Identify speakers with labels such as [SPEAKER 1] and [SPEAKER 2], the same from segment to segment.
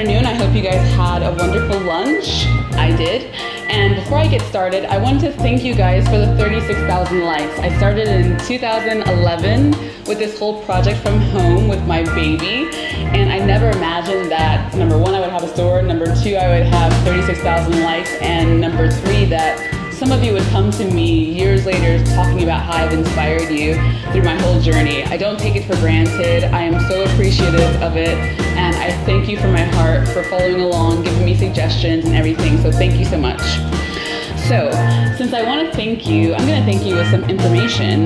[SPEAKER 1] afternoon. I hope you guys had a wonderful lunch. I did. And before I get started, I wanted to thank you guys for the 36,000 likes. I started in 2011 with this whole project from home with my baby. And I never imagined that, number one, I would have a store, number two, I would have 36,000 likes, and number three, that some of you would come to me years later talking about how I've inspired you through my whole journey. I don't take it for granted. I am so appreciative of it, and I thank you from my heart for following along, giving me suggestions and everything, so thank you so much. So, since I want to thank you, I'm going to thank you with some information.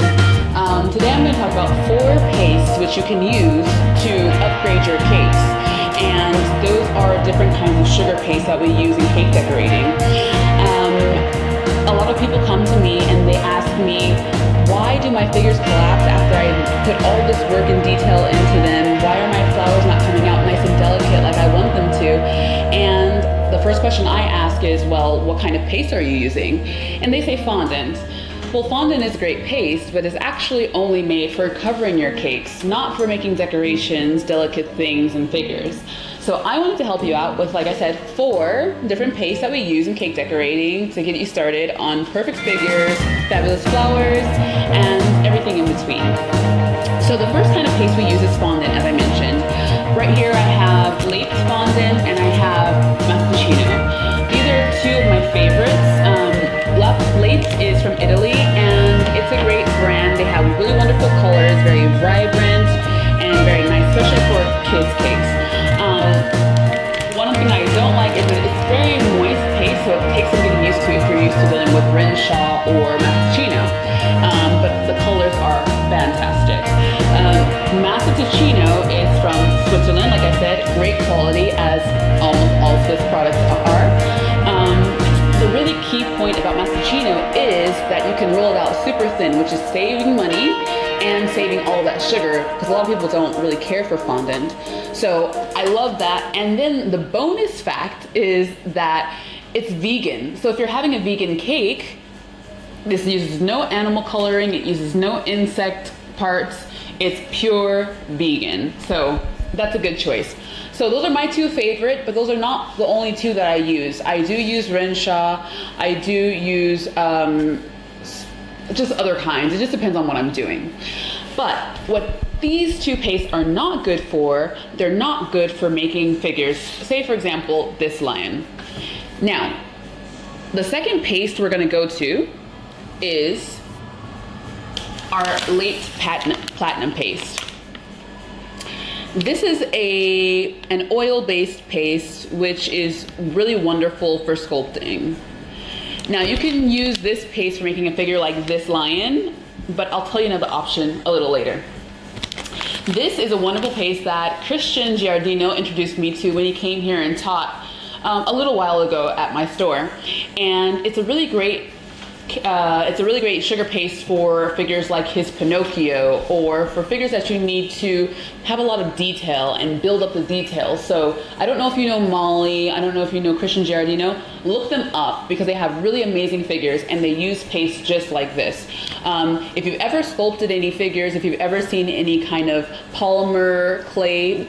[SPEAKER 1] Today I'm going to talk about 4 pastes which you can use to upgrade your cakes. And those are different kinds of sugar paste that we use in cake decorating. A lot of people come to me and they ask me, why do my figures collapse after I put all this work and detail into them? Why are my flowers not coming out nice and delicate like I want them to? And the first question I ask is, well, what kind of paste are you using? And they say fondant. Well, fondant is great paste, but it's actually only made for covering your cakes, not for making decorations, delicate things, and figures. So I wanted to help you out with, like I said, 4 different pastes that we use in cake decorating to get you started on perfect figures, fabulous flowers, and everything in between. So the first kind of paste we use is fondant, as I mentioned. Right here I have Lapes fondant and I have Masticino. These are 2 of my favorites. Lapes is from Italy and it's a great brand. They have really wonderful colors, very vibrant and very nice, especially for kids' cakes. One thing I don't like is that it's very moist paste, so it takes some getting used to if you're used to dealing with Renshaw or Masticino. But the colors are fantastic. Masticino is from Switzerland, like I said, great quality as almost all Swiss products are. The really key point about Masticino is that you can roll it out super thin, which is saving money and saving all that sugar, because a lot of people don't really care for fondant. So I love that. And then the bonus fact is that it's vegan. So if you're having a vegan cake, this uses no animal coloring, it uses no insect parts, it's pure vegan. So that's a good choice. So those are my 2 favorite, but those are not the only 2 that I use. I do use Renshaw, I do use just other kinds. It just depends on what I'm doing. But what these 2 pastes are not good for, they're not good for making figures. Say for example, this lion. Now, the second paste we're gonna go to is our Lapes Platinum paste. This is an oil-based paste, which is really wonderful for sculpting. Now you can use this paste for making a figure like this lion, but I'll tell you another option a little later. This is a wonderful paste that Christian Giardino introduced me to when he came here and taught a little while ago at my store. And it's a really great sugar paste for figures like his Pinocchio, or for figures that you need to have a lot of detail and build up the details. So I don't know if you know Molly, I don't know if you know Christian Giardino, look them up because they have really amazing figures and they use paste just like this. If you've ever sculpted any figures, if you've ever seen any kind of polymer clay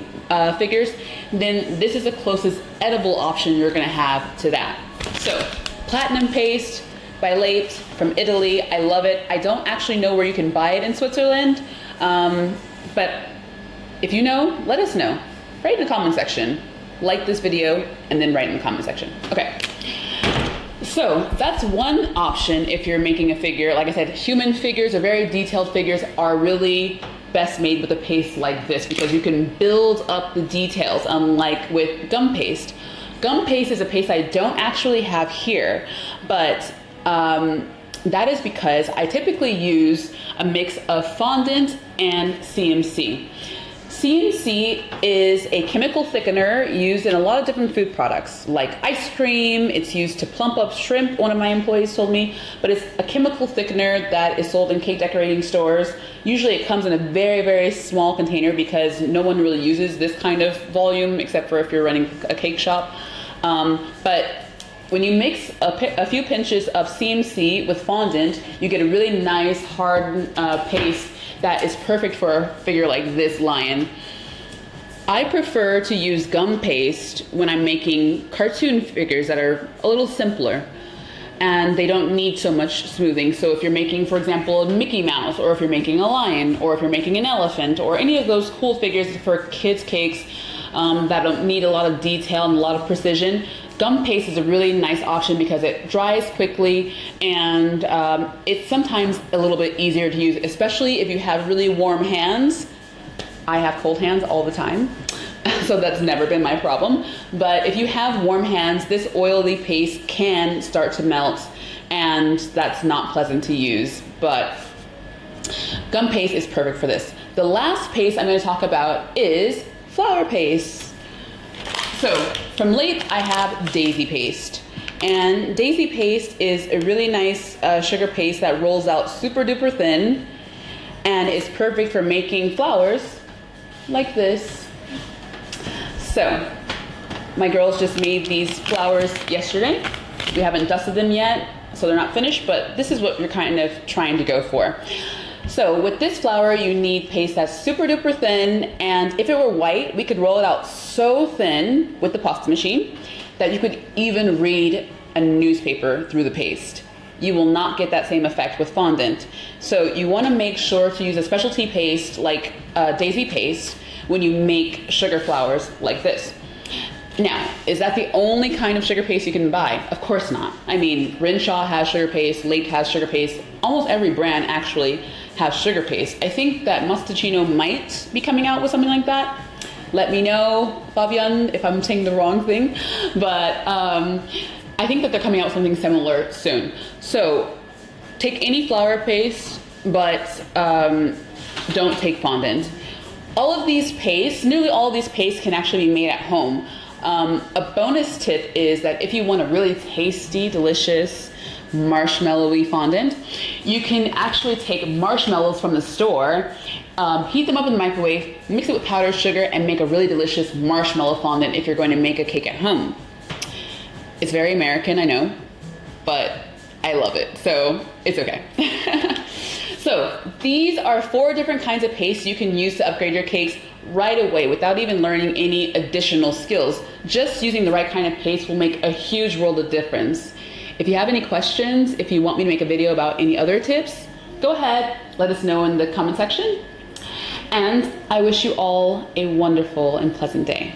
[SPEAKER 1] figures, then this is the closest edible option you're gonna have to that. So, platinum paste by Lapes from Italy. I love it. I don't actually know where you can buy it in Switzerland, but if you know, let us know. Write in the comment section. Like this video and then write in the comment section. Okay. So that's one option if you're making a figure. Like I said, human figures or very detailed figures are really best made with a paste like this because you can build up the details, unlike with gum paste. Gum paste is a paste I don't actually have here, but that is because I typically use a mix of fondant and CMC. CMC is a chemical thickener used in a lot of different food products, like ice cream. It's used to plump up shrimp, one of my employees told me, but it's a chemical thickener that is sold in cake decorating stores. Usually it comes in a very, very small container because no one really uses this kind of volume except for if you're running a cake shop. But when you mix a few pinches of CMC with fondant, you get a really nice hard paste that is perfect for a figure like this lion. I prefer to use gum paste when I'm making cartoon figures that are a little simpler and they don't need so much smoothing. So if you're making, for example, a Mickey Mouse, or if you're making a lion, or if you're making an elephant, or any of those cool figures for kids' cakes that don't need a lot of detail and a lot of precision, gum paste is a really nice option because it dries quickly and it's sometimes a little bit easier to use, especially if you have really warm hands. I have cold hands all the time, so that's never been my problem. But if you have warm hands, this oily paste can start to melt and that's not pleasant to use, but gum paste is perfect for this. The last paste I'm going to talk about is flour paste. So from Late, I have Daisy paste. And Daisy paste is a really nice sugar paste that rolls out super duper thin and is perfect for making flowers like this. So my girls just made these flowers yesterday. We haven't dusted them yet, so they're not finished, but this is what you're kind of trying to go for. So with this flour, you need paste that's super duper thin, and if it were white, we could roll it out so thin with the pasta machine that you could even read a newspaper through the paste. You will not get that same effect with fondant. So you want to make sure to use a specialty paste like Daisy paste when you make sugar flowers like this. Now, is that the only kind of sugar paste you can buy? Of course not. I mean, Renshaw has sugar paste, Late has sugar paste. Almost every brand actually has sugar paste. I think that Mustachino might be coming out with something like that. Let me know, Fabian, if I'm saying the wrong thing. But I think that they're coming out with something similar soon. So take any flour paste, but don't take fondant. All of these pastes, nearly all of these pastes can actually be made at home. A bonus tip is that if you want a really tasty, delicious, marshmallowy fondant, you can actually take marshmallows from the store, heat them up in the microwave, mix it with powdered sugar, and make a really delicious marshmallow fondant if you're going to make a cake at home. It's very American, I know, but I love it, so it's okay. So these are 4 different kinds of paste you can use to upgrade your cakes right away without even learning any additional skills. Just using the right kind of paste will make a huge world of difference. If you have any questions, if you want me to make a video about any other tips, go ahead, let us know in the comment section. And I wish you all a wonderful and pleasant day.